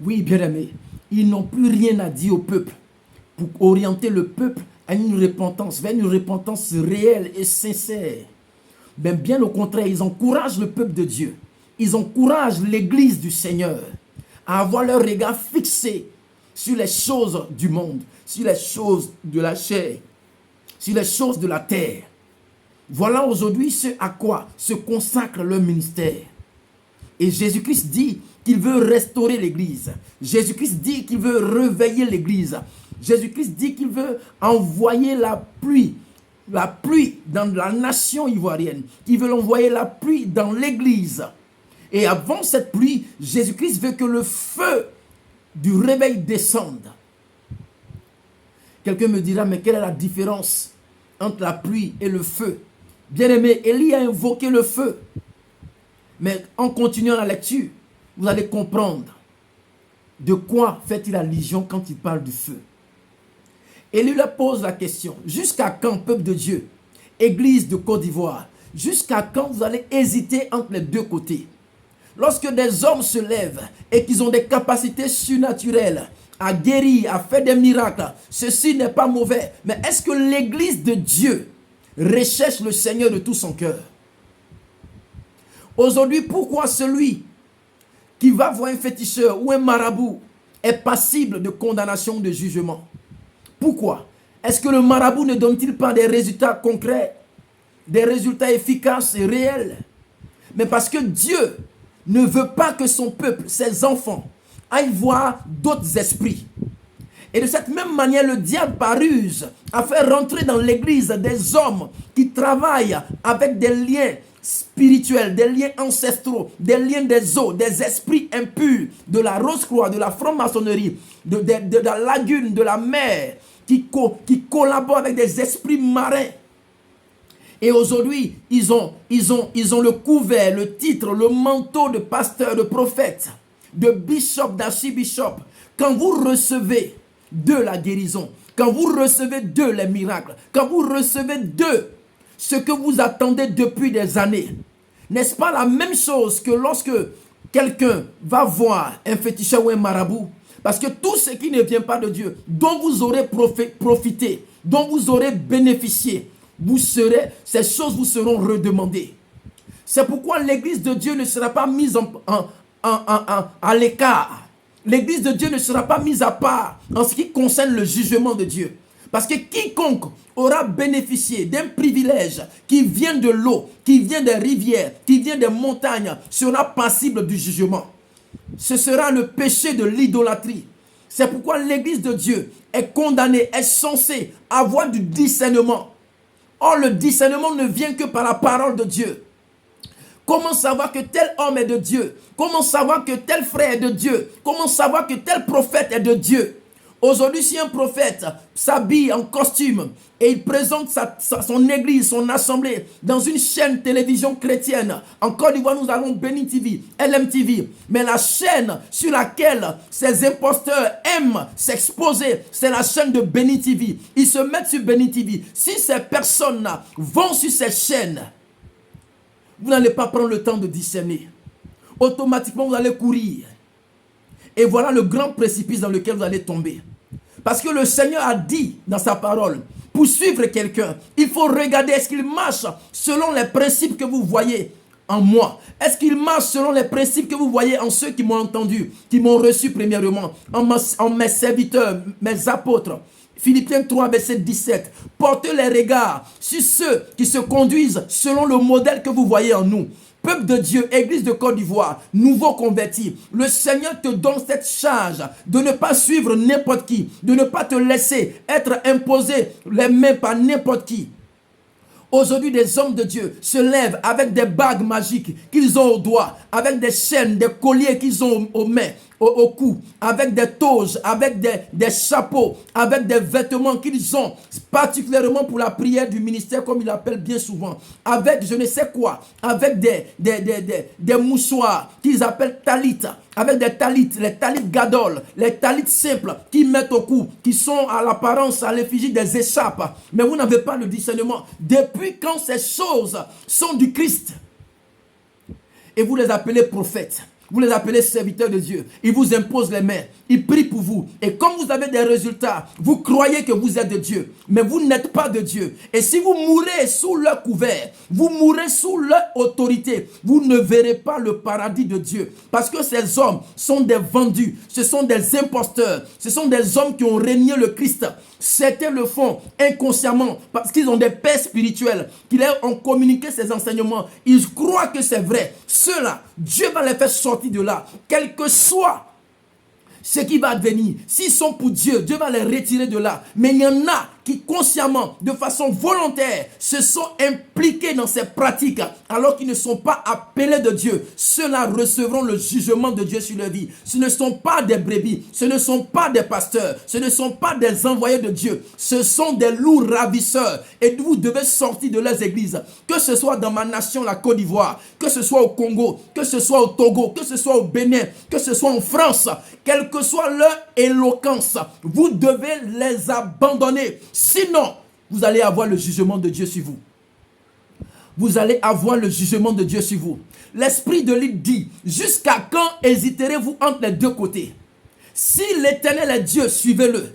Oui, bien-aimés, ils n'ont plus rien à dire au peuple pour orienter le peuple à une repentance, vers une repentance réelle et sincère. Mais bien au contraire, ils encouragent le peuple de Dieu. Ils encouragent l'église du Seigneur à avoir leur regard fixé sur les choses du monde, sur les choses de la chair, sur les choses de la terre. Voilà aujourd'hui ce à quoi se consacre leur ministère. Et Jésus-Christ dit qu'il veut restaurer l'église. Jésus-Christ dit qu'il veut réveiller l'église. Jésus-Christ dit qu'il veut envoyer la pluie dans la nation ivoirienne. Il veut envoyer la pluie dans l'église. Et avant cette pluie, Jésus-Christ veut que le feu du réveil descende. Quelqu'un me dira, mais quelle est la différence entre la pluie et le feu? Bien-aimé, Élie a invoqué le feu. Mais en continuant la lecture, vous allez comprendre de quoi fait-il allusion quand il parle du feu. Élie leur pose la question, jusqu'à quand, peuple de Dieu, église de Côte d'Ivoire, jusqu'à quand vous allez hésiter entre les deux côtés? Lorsque des hommes se lèvent et qu'ils ont des capacités surnaturelles à guérir, à faire des miracles, ceci n'est pas mauvais. Mais est-ce que l'église de Dieu recherche le Seigneur de tout son cœur? Aujourd'hui, pourquoi celui qui va voir un féticheur ou un marabout est passible de condamnation ou de jugement? Pourquoi? Est-ce que le marabout ne donne-t-il pas des résultats concrets, des résultats efficaces et réels? Mais parce que Dieu ne veut pas que son peuple, ses enfants, aillent voir d'autres esprits. Et de cette même manière, le diable par ruse a fait rentrer dans l'église des hommes qui travaillent avec des liens spirituels, des liens ancestraux, des liens des eaux, des esprits impurs, de la Rose-Croix, de la franc-maçonnerie, de la lagune, de la mer, qui collaborent avec des esprits marins. Et aujourd'hui, ils ont le couvert, le titre, le manteau de pasteur, de prophète, de bishop, d'archibishop. Quand vous recevez de la guérison, quand vous recevez de les miracles, quand vous recevez de ce que vous attendez depuis des années, n'est-ce pas la même chose que lorsque quelqu'un va voir un féticheur ou un marabout? Parce que tout ce qui ne vient pas de Dieu, dont vous aurez profité, dont vous aurez bénéficié, ces choses vous seront redemandées. C'est pourquoi l'église de Dieu ne sera pas mise à l'écart. L'église de Dieu ne sera pas mise à part en ce qui concerne le jugement de Dieu. Parce que quiconque aura bénéficié d'un privilège qui vient de l'eau, qui vient des rivières, qui vient des montagnes, sera passible du jugement. Ce sera le péché de l'idolâtrie. C'est pourquoi l'église de Dieu est condamnée, est censée avoir du discernement. Or, le discernement ne vient que par la parole de Dieu. Comment savoir que tel homme est de Dieu? Comment savoir que tel frère est de Dieu? Comment savoir que tel prophète est de Dieu? Aujourd'hui, si un prophète s'habille en costume et il présente son église, son assemblée dans une chaîne télévision chrétienne, en Côte d'Ivoire, nous avons Béni TV, LMTV, mais la chaîne sur laquelle ces imposteurs aiment s'exposer, c'est la chaîne de Béni TV. Ils se mettent sur Béni TV. Si ces personnes-là vont sur ces chaînes, vous n'allez pas prendre le temps de discerner. Automatiquement, vous allez courir. Et voilà le grand précipice dans lequel vous allez tomber. Parce que le Seigneur a dit dans sa parole, pour suivre quelqu'un, il faut regarder est-ce qu'il marche selon les principes que vous voyez en moi. Est-ce qu'il marche selon les principes que vous voyez en ceux qui m'ont entendu, qui m'ont reçu premièrement, en mes serviteurs, mes apôtres. Philippiens 3, verset 17. Portez les regards sur ceux qui se conduisent selon le modèle que vous voyez en nous. Peuple de Dieu, Église de Côte d'Ivoire, nouveau converti, le Seigneur te donne cette charge de ne pas suivre n'importe qui, de ne pas te laisser être imposé les mains par n'importe qui. Aujourd'hui, des hommes de Dieu se lèvent avec des bagues magiques qu'ils ont au doigt, avec des chaînes, des colliers qu'ils ont aux mains, au cou, avec des toges, avec des chapeaux, avec des vêtements qu'ils ont, particulièrement pour la prière du ministère, comme il l'appelle bien souvent, avec je ne sais quoi, avec des mouchoirs qu'ils appellent talit, avec des talit, les talit gadol, les talit simples qu'ils mettent au cou, qui sont à l'apparence, à l'effigie des écharpes. Mais vous n'avez pas le discernement. Depuis quand ces choses sont du Christ? Et vous les appelez prophètes. Vous les appelez serviteurs de Dieu. Ils vous imposent les mains. Ils prient pour vous. Et comme vous avez des résultats, vous croyez que vous êtes de Dieu. Mais vous n'êtes pas de Dieu. Et si vous mourrez sous leur couvert, vous mourrez sous leur autorité, vous ne verrez pas le paradis de Dieu. Parce que ces hommes sont des vendus. Ce sont des imposteurs. Ce sont des hommes qui ont régné le Christ. Certains le font inconsciemment parce qu'ils ont des pères spirituels qui leur ont communiqué ces enseignements. Ils croient que c'est vrai. Ceux-là, Dieu va les faire sortir de là. Quel que soit ce qui va advenir, s'ils sont pour Dieu, Dieu va les retirer de là. Mais il y en a qui consciemment, de façon volontaire, se sont impliqués dans ces pratiques alors qu'ils ne sont pas appelés de Dieu. Ceux-là recevront le jugement de Dieu sur leur vie. Ce ne sont pas des brebis, ce ne sont pas des pasteurs, ce ne sont pas des envoyés de Dieu. Ce sont des loups ravisseurs et vous devez sortir de leurs églises. Que ce soit dans ma nation, la Côte d'Ivoire, que ce soit au Congo, que ce soit au Togo, que ce soit au Bénin, que ce soit en France, quelle que soit leur éloquence, vous devez les abandonner. Sinon, vous allez avoir le jugement de Dieu sur vous. Vous allez avoir le jugement de Dieu sur vous. L'esprit de l'île dit, jusqu'à quand hésiterez-vous entre les deux côtés? Si l'Éternel est Dieu, suivez-le.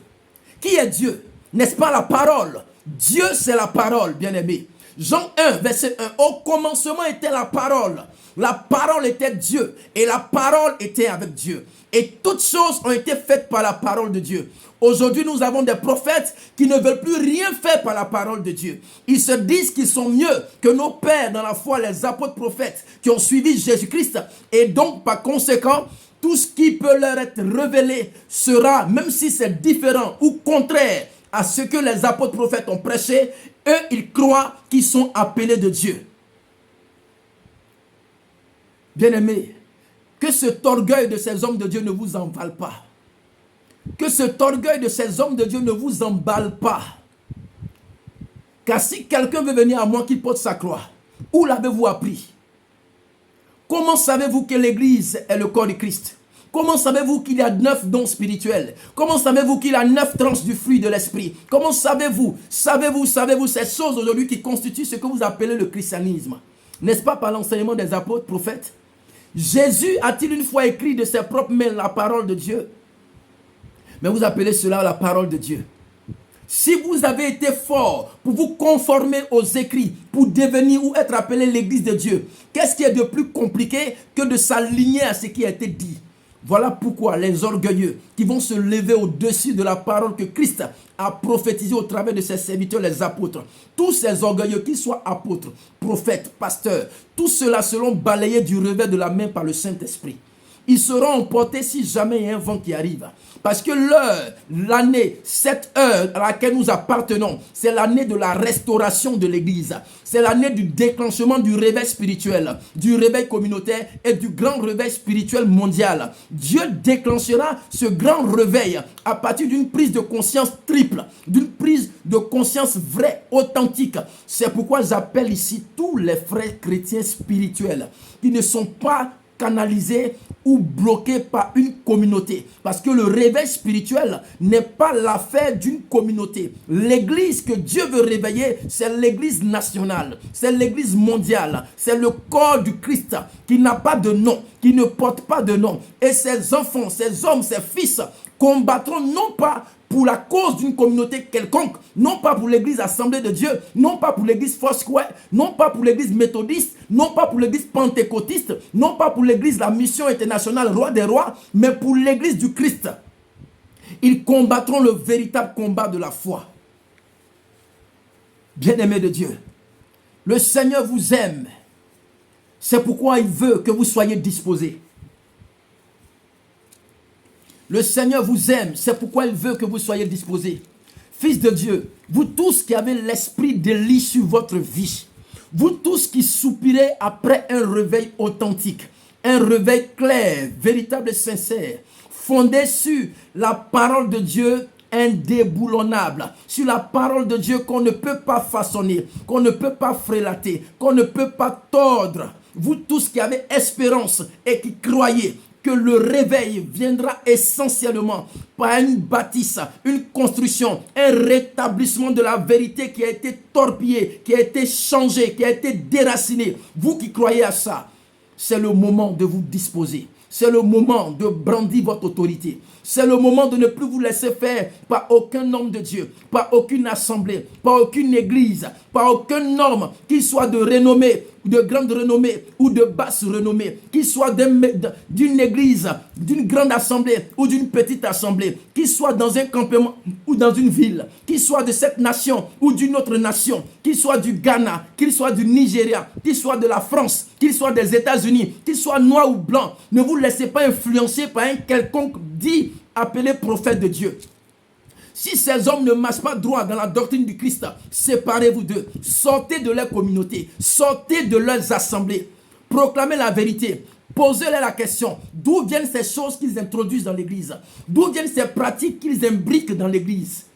Qui est Dieu? N'est-ce pas la parole? Dieu, c'est la parole, bien-aimé. Jean 1, verset 1. Au commencement était la parole. La parole était Dieu. Et la parole était avec Dieu. Et toutes choses ont été faites par la parole de Dieu. Aujourd'hui, nous avons des prophètes qui ne veulent plus rien faire par la parole de Dieu. Ils se disent qu'ils sont mieux que nos pères dans la foi, les apôtres prophètes qui ont suivi Jésus-Christ. Et donc, par conséquent, tout ce qui peut leur être révélé sera, même si c'est différent ou contraire à ce que les apôtres prophètes ont prêché, eux, ils croient qu'ils sont appelés de Dieu. Bien-aimés, que cet orgueil de ces hommes de Dieu ne vous envale pas. Que cet orgueil de ces hommes de Dieu ne vous emballe pas. Car si quelqu'un veut venir à moi qui porte sa croix, où l'avez-vous appris? Comment savez-vous que l'Église est le corps du Christ? Comment savez-vous qu'il y a 9 dons spirituels? Comment savez-vous qu'il y a 9 tranches du fruit de l'esprit? Comment savez-vous ces choses aujourd'hui qui constituent ce que vous appelez le christianisme? N'est-ce pas par l'enseignement des apôtres, prophètes? Jésus a-t-il une fois écrit de ses propres mains la parole de Dieu? Mais vous appelez cela la parole de Dieu. Si vous avez été fort pour vous conformer aux écrits, pour devenir ou être appelé l'église de Dieu, qu'est-ce qui est de plus compliqué que de s'aligner à ce qui a été dit? Voilà pourquoi les orgueilleux qui vont se lever au-dessus de la parole que Christ a prophétisée au travers de ses serviteurs, les apôtres, tous ces orgueilleux, qu'ils soient apôtres, prophètes, pasteurs, tous ceux-là seront balayés du revers de la main par le Saint-Esprit. Ils seront emportés si jamais il y a un vent qui arrive. Parce que l'heure, l'année, cette heure à laquelle nous appartenons, c'est l'année de la restauration de l'Église. C'est l'année du déclenchement du réveil spirituel, du réveil communautaire et du grand réveil spirituel mondial. Dieu déclenchera ce grand réveil à partir d'une prise de conscience triple, d'une prise de conscience vraie, authentique. C'est pourquoi j'appelle ici tous les frères chrétiens spirituels qui ne sont pas canalisé ou bloqué par une communauté. Parce que le réveil spirituel n'est pas l'affaire d'une communauté. L'église que Dieu veut réveiller, c'est l'église nationale, c'est l'église mondiale, c'est le corps du Christ qui n'a pas de nom, qui ne porte pas de nom. Et ses enfants, ses hommes, ses fils combattront non pas pour la cause d'une communauté quelconque, non pas pour l'église Assemblée de Dieu, non pas pour l'église Foursquare, non pas pour l'église méthodiste, non pas pour l'église pentecôtiste, non pas pour l'église La Mission Internationale Roi des Rois, mais pour l'église du Christ. Ils combattront le véritable combat de la foi. Bien-aimés de Dieu, le Seigneur vous aime. C'est pourquoi il veut que vous soyez disposés. Le Seigneur vous aime, c'est pourquoi il veut que vous soyez disposés. Fils de Dieu, vous tous qui avez l'esprit d'Élie sur votre vie, vous tous qui soupirez après un réveil authentique, un réveil clair, véritable et sincère, fondé sur la parole de Dieu indéboulonnable, sur la parole de Dieu qu'on ne peut pas façonner, qu'on ne peut pas frélater, qu'on ne peut pas tordre. Vous tous qui avez espérance et qui croyez que le réveil viendra essentiellement par une bâtisse, une construction, un rétablissement de la vérité qui a été torpillée, qui a été changée, qui a été déracinée. Vous qui croyez à ça, c'est le moment de vous disposer. c'est le moment de brandir votre autorité. C'est le moment de ne plus vous laisser faire par aucun homme de Dieu, par aucune assemblée, par aucune église, par aucun homme, qu'il soit de renommée, de grande renommée ou de basse renommée, qu'il soit d'une église, d'une grande assemblée ou d'une petite assemblée, qu'il soit dans un campement ou dans une ville, qu'il soit de cette nation ou d'une autre nation, qu'il soit du Ghana, qu'il soit du Nigeria, qu'il soit de la France, qu'il soit des États-Unis, qu'il soit noir ou blanc. Ne vous laissez pas influencer par un quelconque dit appelé prophète de Dieu. Si ces hommes ne marchent pas droit dans la doctrine du Christ, séparez-vous d'eux. Sortez de leur communauté. Sortez de leurs assemblées. Proclamez la vérité. Posez-leur la question. D'où viennent ces choses qu'ils introduisent dans l'église? D'où viennent ces pratiques qu'ils imbriquent dans l'église?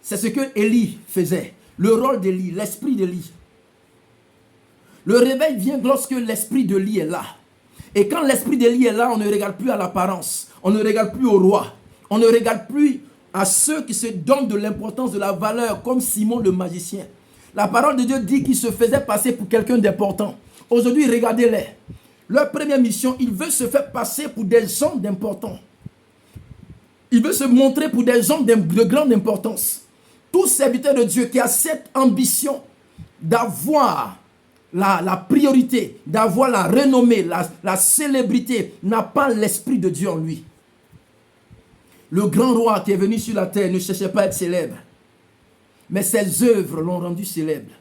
C'est ce que Élie faisait. Le rôle d'Élie, l'esprit d'Élie. Le réveil vient lorsque l'esprit d'Élie est là. Et quand l'esprit d'Élie est là, on ne regarde plus à l'apparence. On ne regarde plus au roi. On ne regarde plus à ceux qui se donnent de l'importance, de la valeur, comme Simon le magicien. La parole de Dieu dit qu'il se faisait passer pour quelqu'un d'important. Aujourd'hui, regardez-les. Leur première mission, ils veulent se faire passer pour des gens d'importance. Ils veulent se montrer pour des gens de grande importance. Tout serviteur de Dieu qui a cette ambition d'avoir la priorité, d'avoir la renommée, la célébrité, n'a pas l'esprit de Dieu en lui. Le grand roi qui est venu sur la terre ne cherchait pas à être célèbre. Mais ses œuvres l'ont rendu célèbre.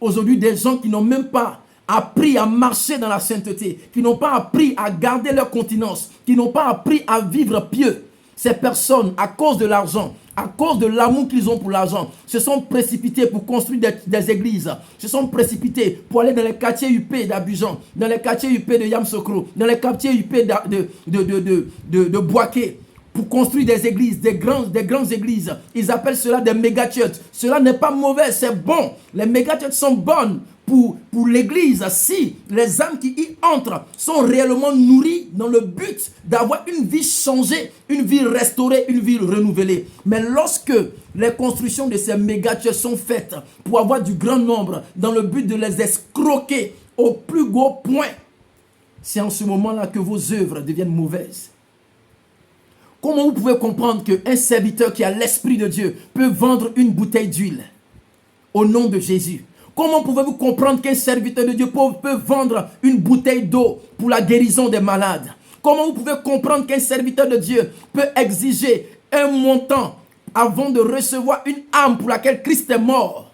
Aujourd'hui, des gens qui n'ont même pas appris à marcher dans la sainteté, qui n'ont pas appris à garder leur continence, qui n'ont pas appris à vivre pieux. Ces personnes, à cause de l'argent, à cause de l'amour qu'ils ont pour l'argent, se sont précipités pour construire des églises, se sont précipités pour aller dans les quartiers UP d'Abidjan, dans les quartiers UP de Yamoussoukro, dans les quartiers UP de Boaké, pour construire des églises, des grandes églises. Ils appellent cela des méga-churches. Cela n'est pas mauvais, c'est bon. Les méga-churches sont bonnes pour l'église si les âmes qui y entrent sont réellement nourries dans le but d'avoir une vie changée, une vie restaurée, une vie renouvelée. Mais lorsque les constructions de ces méga-churches sont faites pour avoir du grand nombre dans le but de les escroquer au plus gros point, c'est en ce moment-là que vos œuvres deviennent mauvaises. Comment vous pouvez comprendre qu'un serviteur qui a l'Esprit de Dieu peut vendre une bouteille d'huile au nom de Jésus? Comment pouvez-vous comprendre qu'un serviteur de Dieu peut vendre une bouteille d'eau pour la guérison des malades? Comment vous pouvez comprendre qu'un serviteur de Dieu peut exiger un montant avant de recevoir une âme pour laquelle Christ est mort?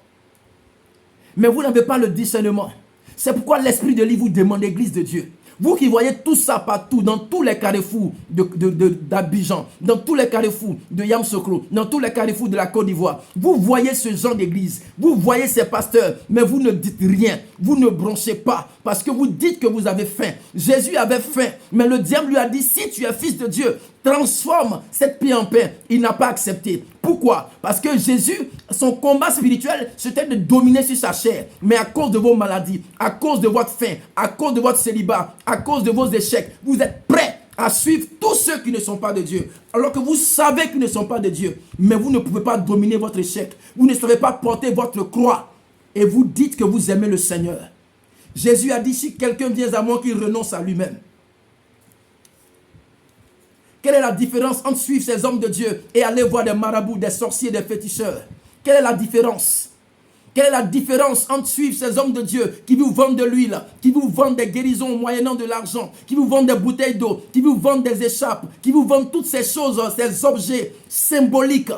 Mais vous n'avez pas le discernement. C'est pourquoi l'Esprit de Dieu vous demande, l'Église de Dieu. Vous qui voyez tout ça partout, dans tous les carrefours d'Abidjan, dans tous les carrefours de Yamoussoukro, dans tous les carrefours de la Côte d'Ivoire, vous voyez ce genre d'église, vous voyez ces pasteurs, mais vous ne dites rien, vous ne bronchez pas, parce que vous dites que vous avez faim. Jésus avait faim, mais le diable lui a dit, si tu es fils de Dieu, transforme cette pierre en pain. Il n'a pas accepté. Pourquoi? Parce que Jésus, son combat spirituel, c'était de dominer sur sa chair. Mais à cause de vos maladies, à cause de votre faim, à cause de votre célibat, à cause de vos échecs, vous êtes prêts à suivre tous ceux qui ne sont pas de Dieu. Alors que vous savez qu'ils ne sont pas de Dieu. Mais vous ne pouvez pas dominer votre échec. Vous ne savez pas porter votre croix. Et vous dites que vous aimez le Seigneur. Jésus a dit, si quelqu'un vient à moi, qu'il renonce à lui-même. Quelle est la différence entre suivre ces hommes de Dieu et aller voir des marabouts, des sorciers, des féticheurs? Quelle est la différence? Quelle est la différence entre suivre ces hommes de Dieu qui vous vendent de l'huile, qui vous vendent des guérisons moyennant de l'argent, qui vous vendent des bouteilles d'eau, qui vous vendent des échappes, qui vous vendent toutes ces choses, ces objets symboliques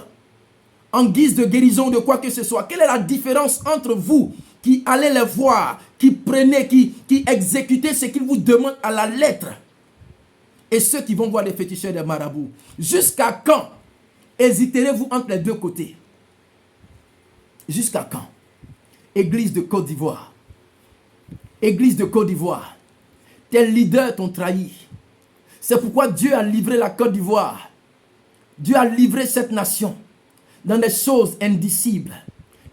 en guise de guérison, de quoi que ce soit? Quelle est la différence entre vous qui allez les voir, qui prenez, qui exécutez ce qu'ils vous demandent à la lettre, et ceux qui vont voir les féticheurs des marabouts? Jusqu'à quand hésiterez-vous entre les deux côtés? Jusqu'à quand? Église de Côte d'Ivoire. Église de Côte d'Ivoire. Tes leaders t'ont trahi. C'est pourquoi Dieu a livré la Côte d'Ivoire. Dieu a livré cette nation dans des choses indicibles.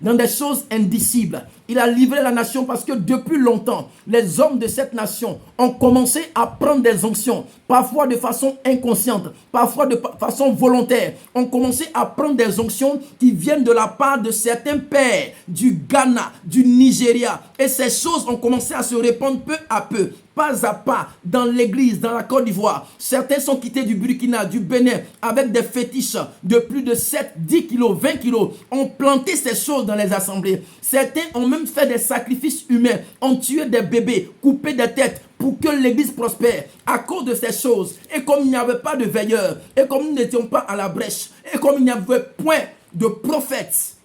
Dans des choses indicibles. Il a livré la nation parce que depuis longtemps, les hommes de cette nation ont commencé à prendre des onctions, parfois de façon inconsciente, parfois de façon volontaire. On commencé à prendre des onctions qui viennent de la part de certains pères du Ghana, du Nigeria. Et ces choses ont commencé à se répandre peu à peu, pas à pas, dans l'église, dans la Côte d'Ivoire. Certains sont quittés du Burkina, du Bénin, avec des fétiches de plus de 7, 10 kilos, 20 kilos. Ont planté ces choses dans les assemblées. Certains ont même fait des sacrifices humains, ont tué des bébés, coupé des têtes pour que l'église prospère à cause de ces choses. Et comme il n'y avait pas de veilleurs, et comme nous n'étions pas à la brèche, et comme il n'y avait point de prophètes,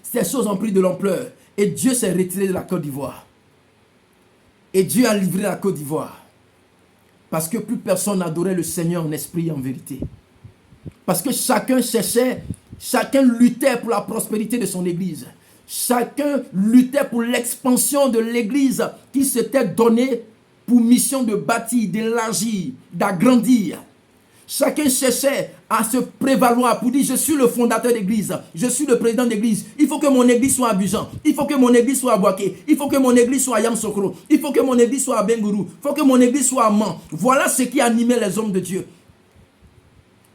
ces choses ont pris de l'ampleur. Et Dieu s'est retiré de la Côte d'Ivoire. Et Dieu a livré la Côte d'Ivoire. Parce que plus personne n'adorait le Seigneur en esprit et en vérité. Parce que chacun cherchait, chacun luttait pour la prospérité de son église. Chacun luttait pour l'expansion de l'église qui s'était donnée pour mission de bâtir, d'élargir, d'agrandir. Chacun cherchait à se prévaloir pour dire je suis le fondateur d'église, je suis le président d'église. Il faut que mon église soit à Abidjan, il faut que mon église soit à Boaké, il faut que mon église soit à Yamoussoukro, il faut que mon église soit à Bengourou, il faut que mon église soit à Man. Voilà ce qui animait les hommes de Dieu.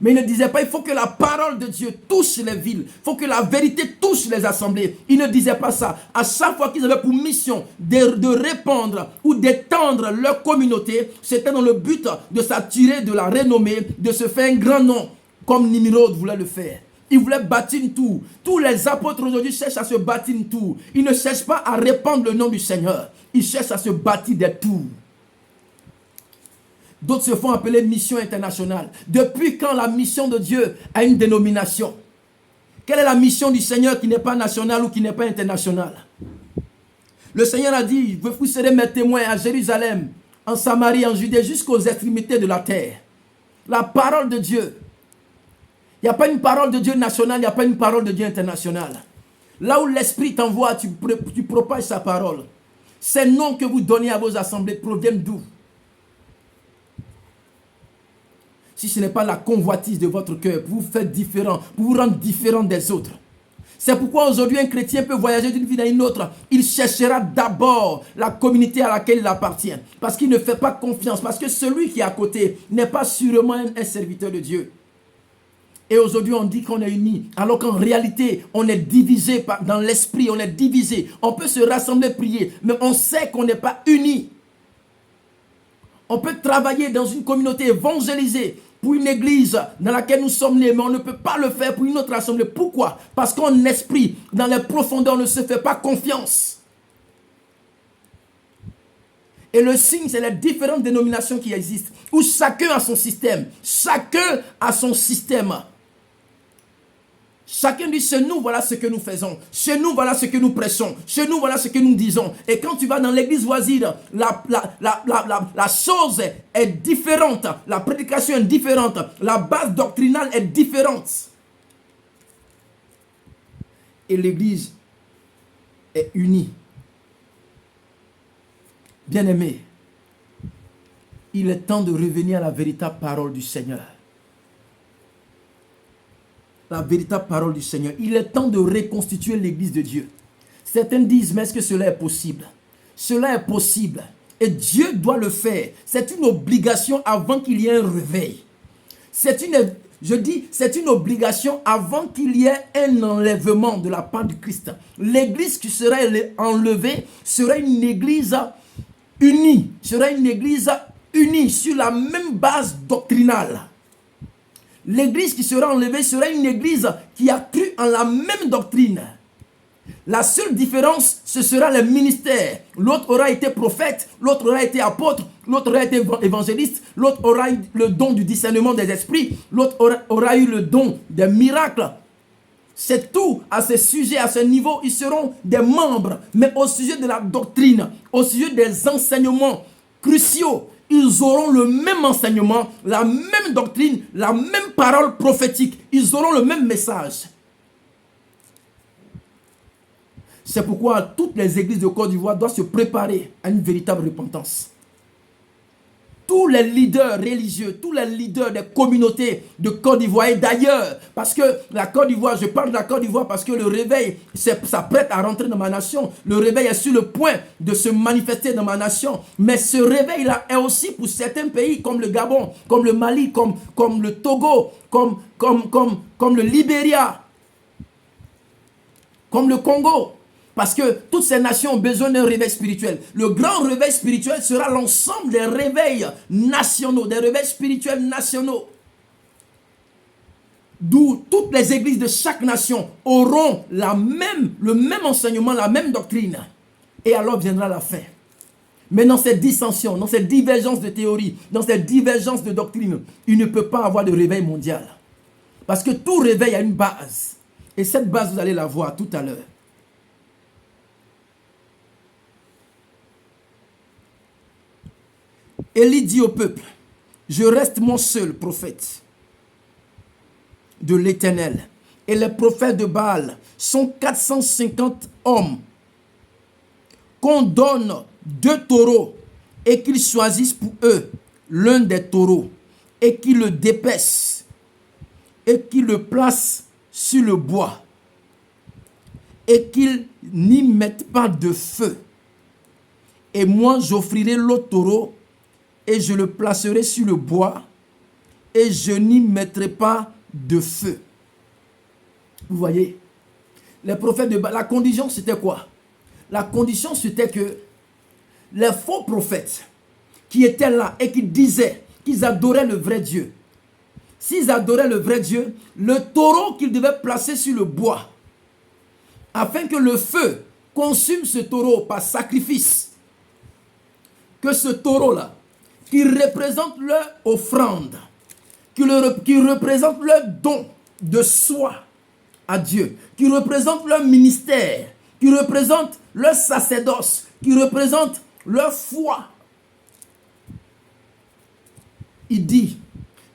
Mais il ne disait pas, il faut que la parole de Dieu touche les villes. Il faut que la vérité touche les assemblées. Il ne disait pas ça. À chaque fois qu'ils avaient pour mission de répandre ou d'étendre leur communauté, c'était dans le but de s'attirer de la renommée, de se faire un grand nom, comme Nimrod voulait le faire. Il voulait bâtir une tour. Tous les apôtres aujourd'hui cherchent à se bâtir une tour. Ils ne cherchent pas à répandre le nom du Seigneur. Ils cherchent à se bâtir des tours. D'autres se font appeler mission internationale. Depuis quand la mission de Dieu a une dénomination? Quelle est la mission du Seigneur qui n'est pas nationale ou qui n'est pas internationale? Le Seigneur a dit, vous serez mes témoins à Jérusalem, en Samarie, en Judée, jusqu'aux extrémités de la terre. La parole de Dieu. Il n'y a pas une parole de Dieu nationale, il n'y a pas une parole de Dieu internationale. Là où l'Esprit t'envoie, tu propages sa parole. Ces noms que vous donnez à vos assemblées proviennent d'où? Si ce n'est pas la convoitise de votre cœur, pour vous faire différent, pour vous rendre différent des autres. C'est pourquoi aujourd'hui un chrétien peut voyager d'une ville à une autre. Il cherchera d'abord la communauté à laquelle il appartient. Parce qu'il ne fait pas confiance. Parce que celui qui est à côté n'est pas sûrement un serviteur de Dieu. Et aujourd'hui on dit qu'on est unis. Alors qu'en réalité on est divisé dans l'esprit. On est divisé. On peut se rassembler, prier. Mais on sait qu'on n'est pas unis. On peut travailler dans une communauté, évangéliser pour une église dans laquelle nous sommes nés, mais on ne peut pas le faire pour une autre assemblée. Pourquoi? Parce qu'en esprit, dans les profondeurs, on ne se fait pas confiance. Et le signe, c'est les différentes dénominations qui existent, où chacun a son système. Chacun a son système. Chacun dit, chez nous, voilà ce que nous faisons. Chez nous, voilà ce que nous prêchons. Chez nous, voilà ce que nous disons. Et quand tu vas dans l'église voisine, la chose est différente. La prédication est différente. La base doctrinale est différente. Et l'église est unie. Bien-aimés, il est temps de revenir à la véritable parole du Seigneur. La véritable parole du Seigneur. Il est temps de reconstituer l'église de Dieu. Certains disent, mais est-ce que cela est possible? Cela est possible. Et Dieu doit le faire. C'est une obligation avant qu'il y ait un réveil. C'est une obligation avant qu'il y ait un enlèvement de la part du Christ. L'église qui sera enlevée sera une église unie. Sera une église unie sur la même base doctrinale. L'église qui sera enlevée sera une église qui a cru en la même doctrine. La seule différence, ce sera le ministère. L'autre aura été prophète, l'autre aura été apôtre, l'autre aura été évangéliste, l'autre aura eu le don du discernement des esprits, l'autre aura eu le don des miracles. C'est tout à ce sujet, à ce niveau, ils seront des membres. Mais au sujet de la doctrine, au sujet des enseignements cruciaux, ils auront le même enseignement, la même doctrine, la même parole prophétique. Ils auront le même message. C'est pourquoi toutes les églises de Côte d'Ivoire doivent se préparer à une véritable repentance. tous les leaders religieux, tous les leaders des communautés de Côte d'Ivoire et d'ailleurs, parce que la Côte d'Ivoire, je parle de la Côte d'Ivoire parce que le réveil s'apprête à rentrer dans ma nation. Le réveil est sur le point de se manifester dans ma nation. Mais ce réveil-là est aussi pour certains pays comme le Gabon, comme le Mali, comme le Togo, comme le Libéria, comme le Congo. Parce que toutes ces nations ont besoin d'un réveil spirituel. Le grand réveil spirituel sera l'ensemble des réveils nationaux, des réveils spirituels nationaux. D'où toutes les églises de chaque nation auront le même enseignement, la même doctrine. Et alors viendra la fin. Mais dans cette dissension, dans cette divergence de théorie, dans cette divergence de doctrine, il ne peut pas avoir de réveil mondial. Parce que tout réveil a une base. Et cette base, vous allez la voir tout à l'heure. Élie dit au peuple, je reste mon seul prophète de l'Éternel. Et les prophètes de Baal sont 450 hommes qu'on donne 2 taureaux et qu'ils choisissent pour eux l'un des taureaux et qu'ils le dépècent et qu'ils le placent sur le bois et qu'ils n'y mettent pas de feu. Et moi j'offrirai l'autre taureau et je le placerai sur le bois, et je n'y mettrai pas de feu. Vous voyez, les prophètes de Baal, la condition c'était quoi? La condition c'était que les faux prophètes qui étaient là et qui disaient qu'ils adoraient le vrai Dieu, s'ils adoraient le vrai Dieu, le taureau qu'ils devaient placer sur le bois, afin que le feu consume ce taureau par sacrifice, que ce taureau-là, qui représente leur offrande, qui représente leur don de soi à Dieu, qui représente leur ministère, qui représente leur sacerdoce, qui représente leur foi. Il dit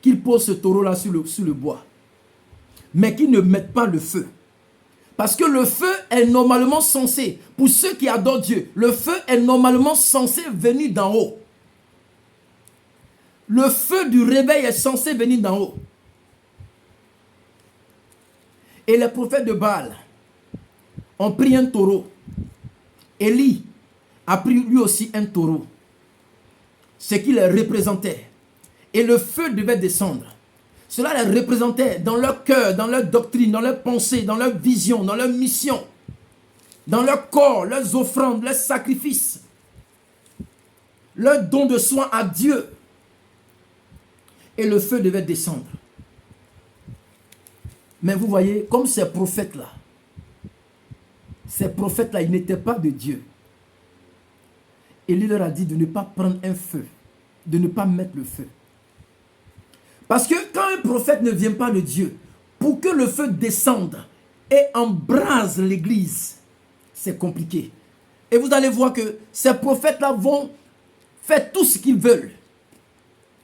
qu'il pose ce taureau-là sur le bois, mais qu'il ne mette pas le feu. Parce que le feu est normalement censé, pour ceux qui adorent Dieu, le feu est normalement censé venir d'en haut. Le feu du réveil est censé venir d'en haut. Et les prophètes de Baal ont pris un taureau. Élie a pris lui aussi un taureau. Ce qui les représentait. Et le feu devait descendre. Cela les représentait dans leur cœur, dans leur doctrine, dans leur pensée, dans leur vision, dans leur mission, dans leur corps, leurs offrandes, leurs sacrifices, leur don de soin à Dieu. Et le feu devait descendre. Mais vous voyez, comme ces prophètes-là, ils n'étaient pas de Dieu. Élie leur a dit de ne pas prendre un feu, de ne pas mettre le feu. Parce que quand un prophète ne vient pas de Dieu, pour que le feu descende et embrase l'église, c'est compliqué. Et vous allez voir que ces prophètes-là vont faire tout ce qu'ils veulent.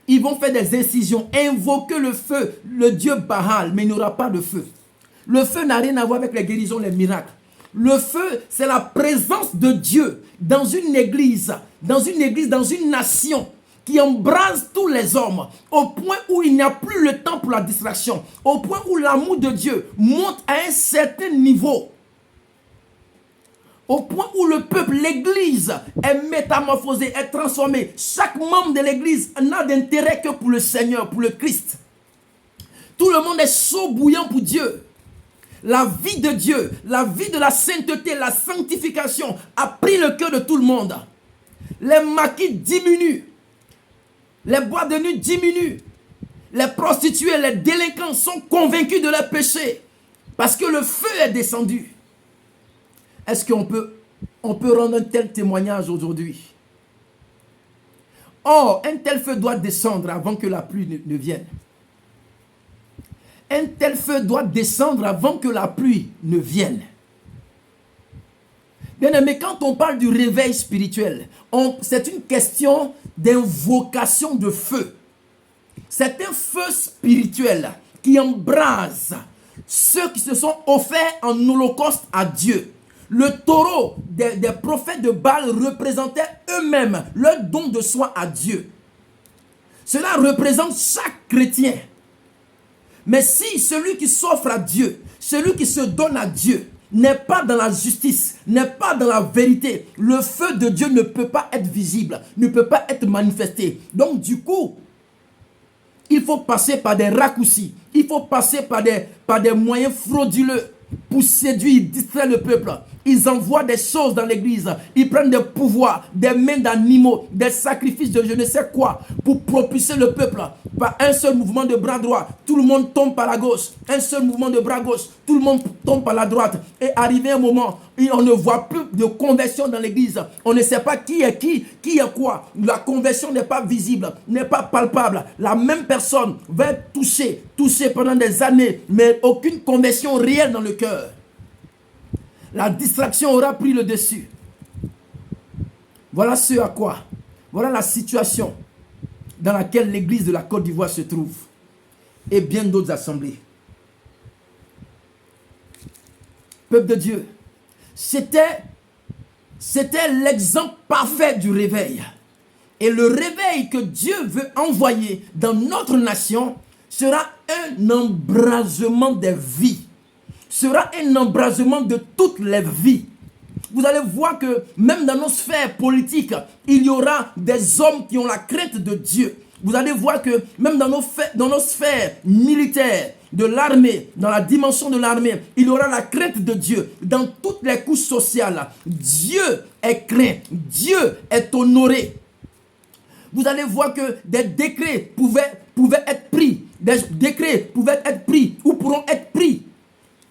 Ils vont faire des incisions, invoquer le feu, le dieu Baal, mais il n'y aura pas de feu. Le feu n'a rien à voir avec les guérisons, les miracles. Le feu, c'est la présence de Dieu dans une église, dans une nation qui embrase tous les hommes, au point où il n'y a plus le temps pour la distraction, au point où l'amour de Dieu monte à un certain niveau. Au point où le peuple, l'église, est métamorphosée, est transformée. Chaque membre de l'église n'a d'intérêt que pour le Seigneur, pour le Christ. Tout le monde est chaud bouillant pour Dieu. La vie de Dieu, la vie de la sainteté, la sanctification a pris le cœur de tout le monde. Les maquis diminuent. Les boîtes de nuit diminuent. Les prostituées, les délinquants sont convaincus de leur péché. Parce que le feu est descendu. Est-ce qu'on peut rendre un tel témoignage aujourd'hui? Or, un tel feu doit descendre avant que la pluie ne vienne. Un tel feu doit descendre avant que la pluie ne vienne. Bien aimé, quand on parle du réveil spirituel, c'est une question d'invocation de feu. C'est un feu spirituel qui embrase ceux qui se sont offerts en holocauste à Dieu. Le taureau des prophètes de Baal représentait eux-mêmes leur don de soi à Dieu. Cela représente chaque chrétien. Mais si celui qui s'offre à Dieu, celui qui se donne à Dieu, n'est pas dans la justice, n'est pas dans la vérité, le feu de Dieu ne peut pas être visible, ne peut pas être manifesté. Donc du coup, il faut passer par des raccourcis, il faut passer par des moyens frauduleux pour séduire, distraire le peuple. Ils envoient des choses dans l'église, ils prennent des pouvoirs, des mains d'animaux, des sacrifices de je ne sais quoi pour propulser le peuple. Par un seul mouvement de bras droit, tout le monde tombe par la gauche. Un seul mouvement de bras gauche, tout le monde tombe par la droite. Et arrivé un moment, on ne voit plus de conversion dans l'église. On ne sait pas qui est qui est quoi. La conversion n'est pas visible, n'est pas palpable. La même personne va être touchée pendant des années, mais aucune conversion réelle dans le cœur. La distraction aura pris le dessus. Voilà ce à quoi. Voilà la situation dans laquelle l'église de la Côte d'Ivoire se trouve. Et bien d'autres assemblées. Peuple de Dieu, c'était l'exemple parfait du réveil. Et le réveil que Dieu veut envoyer dans notre nation sera un embrasement des vies. Sera un embrasement de toutes les vies. Vous allez voir que même dans nos sphères politiques, il y aura des hommes qui ont la crainte de Dieu. Vous allez voir que même dans nos sphères militaires, de l'armée, dans la dimension de l'armée, il y aura la crainte de Dieu. Dans toutes les couches sociales, Dieu est craint, Dieu est honoré. Vous allez voir que des décrets pouvaient être pris, des décrets pouvaient être pris ou pourront être pris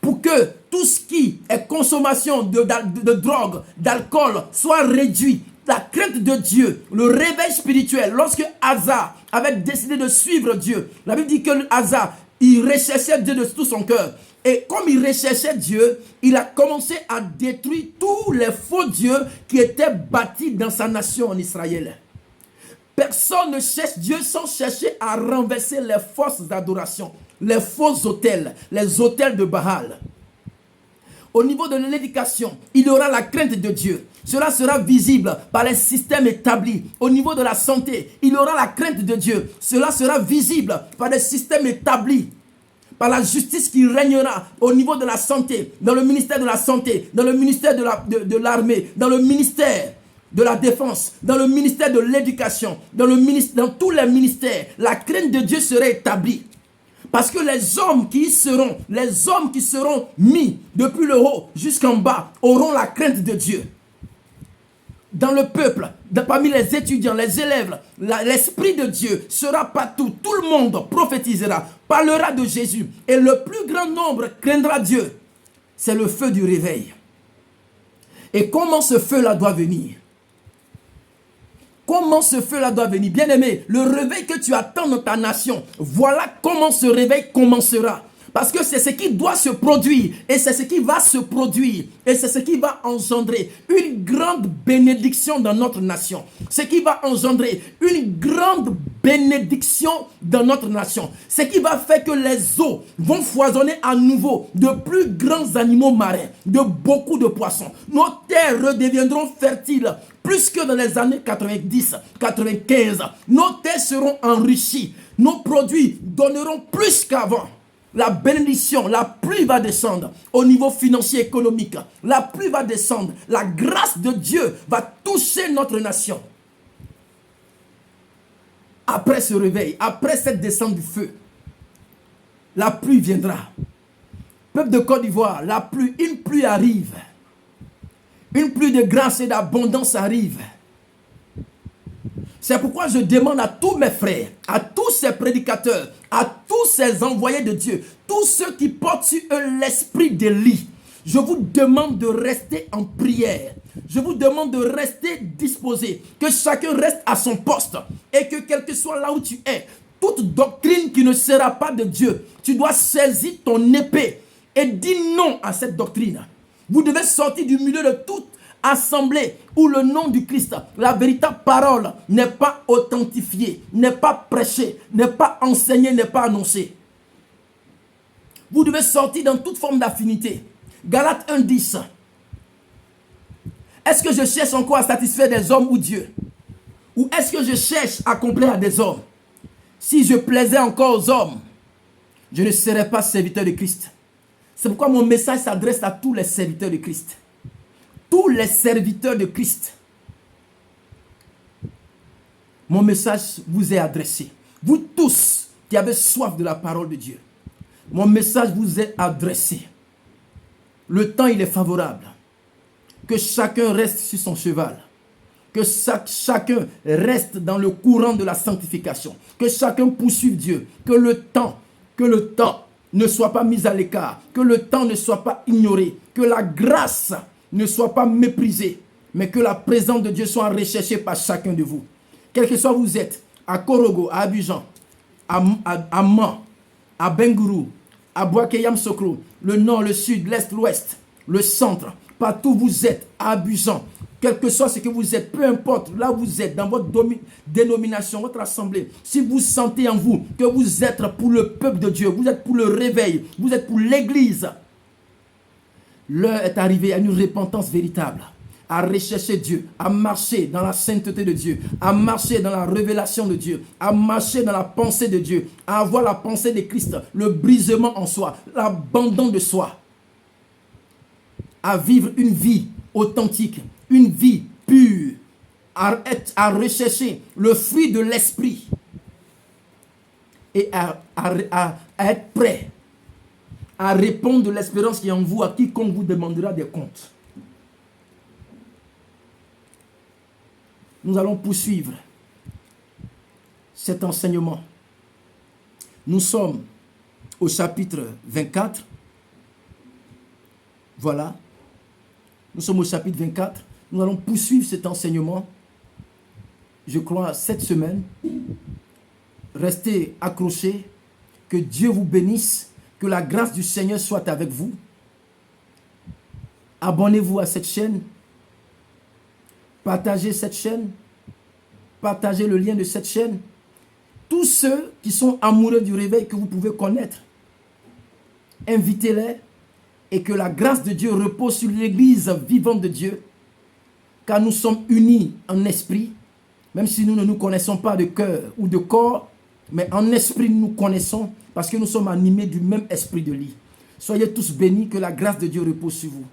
pour que tout ce qui est consommation de drogue, d'alcool soit réduit. La crainte de Dieu, le réveil spirituel, lorsque Asa avait décidé de suivre Dieu, la Bible dit que Asa, il recherchait Dieu de tout son cœur. Et comme il recherchait Dieu, il a commencé à détruire tous les faux dieux qui étaient bâtis dans sa nation en Israël. Personne ne cherche Dieu sans chercher à renverser les fausses adorations, les faux autels, les autels de Baal. Au niveau de l'éducation, il y aura la crainte de Dieu. Cela sera visible par les systèmes établis. Au niveau de la santé, il y aura la crainte de Dieu. Cela sera visible par les systèmes établis. Par la justice qui régnera au niveau de la santé, dans le ministère de la santé, dans le ministère de l'armée, dans le ministère de la défense, dans le ministère de l'éducation, dans tous les ministères, la crainte de Dieu sera établie. Parce que les hommes qui seront mis depuis le haut jusqu'en bas auront la crainte de Dieu. Dans le peuple, parmi les étudiants, les élèves, l'Esprit de Dieu sera partout. Tout le monde prophétisera, parlera de Jésus. Et le plus grand nombre craindra Dieu. C'est le feu du réveil. Et comment ce feu-là doit venir? Comment ce feu-là doit venir? Bien-aimé, le réveil que tu attends dans ta nation, voilà comment ce réveil commencera. Parce que c'est ce qui doit se produire. Et c'est ce qui va se produire. Et c'est ce qui va engendrer une grande bénédiction dans notre nation. Ce qui va engendrer une grande bénédiction dans notre nation. Ce qui va faire que les eaux vont foisonner à nouveau de plus grands animaux marins, de beaucoup de poissons. Nos terres redeviendront fertiles plus que dans les années 90, 95. Nos terres seront enrichies. Nos produits donneront plus qu'avant. La bénédiction, la pluie va descendre au niveau financier économique. La pluie va descendre. La grâce de Dieu va toucher notre nation. Après ce réveil, après cette descente du feu, la pluie viendra. Peuple de Côte d'Ivoire, une pluie arrive. Une pluie de grâce et d'abondance arrive. C'est pourquoi je demande à tous mes frères, à tous ces prédicateurs, à tous ces envoyés de Dieu, tous ceux qui portent sur eux l'esprit d'Élie, je vous demande de rester en prière. Je vous demande de rester disposé, que chacun reste à son poste et que quel que soit là où tu es, toute doctrine qui ne sera pas de Dieu, tu dois saisir ton épée et dire non à cette doctrine. Vous devez sortir du milieu de toute assemblée où le nom du Christ, la véritable parole, n'est pas authentifiée, n'est pas prêchée, n'est pas enseignée, n'est pas annoncée. Vous devez sortir dans toute forme d'affinité. Galates 1:10. Est-ce que je cherche encore à satisfaire des hommes ou Dieu? Ou est-ce que je cherche à complaire à des hommes? Si je plaisais encore aux hommes, je ne serais pas serviteur de Christ. C'est pourquoi mon message s'adresse à tous les serviteurs de Christ. Tous les serviteurs de Christ. Mon message vous est adressé. Vous tous qui avez soif de la parole de Dieu. Mon message vous est adressé. Le temps, il est favorable. Que chacun reste sur son cheval. Que chacun reste dans le courant de la sanctification. Que chacun poursuive Dieu. Que le temps ne soit pas mis à l'écart. Que le temps ne soit pas ignoré. Que la grâce ne soit pas méprisée. Mais que la présence de Dieu soit recherchée par chacun de vous. Quel que soit vous êtes, à Korogo, à Abidjan, à Man, à Bengourou, à Boakeyam Sokro, le nord, le sud, l'est, l'ouest, le centre, partout où vous êtes, à Abidjan, quel que soit ce que vous êtes, peu importe là où vous êtes, dans votre dénomination, votre assemblée, si vous sentez en vous que vous êtes pour le peuple de Dieu, vous êtes pour le réveil, vous êtes pour l'église, l'heure est arrivée à une repentance véritable, à rechercher Dieu, à marcher dans la sainteté de Dieu, à marcher dans la révélation de Dieu, à marcher dans la pensée de Dieu, à avoir la pensée de Christ, le brisement en soi, l'abandon de soi, à vivre une vie authentique, une vie pure, à rechercher le fruit de l'esprit et à être prêt à répondre de l'espérance qui est en vous à quiconque vous demandera des comptes. Nous allons poursuivre cet enseignement. Nous sommes au chapitre 24. Voilà. Nous sommes au chapitre 24. Nous allons poursuivre cet enseignement, je crois, cette semaine. Restez accrochés. Que Dieu vous bénisse. Que la grâce du Seigneur soit avec vous. Abonnez-vous à cette chaîne. Partagez cette chaîne. Partagez le lien de cette chaîne. Tous ceux qui sont amoureux du réveil que vous pouvez connaître, invitez-les et que la grâce de Dieu repose sur l'église vivante de Dieu, car nous sommes unis en esprit, même si nous ne nous connaissons pas de cœur ou de corps, mais en esprit nous nous connaissons parce que nous sommes animés du même esprit de vie. Soyez tous bénis, que la grâce de Dieu repose sur vous.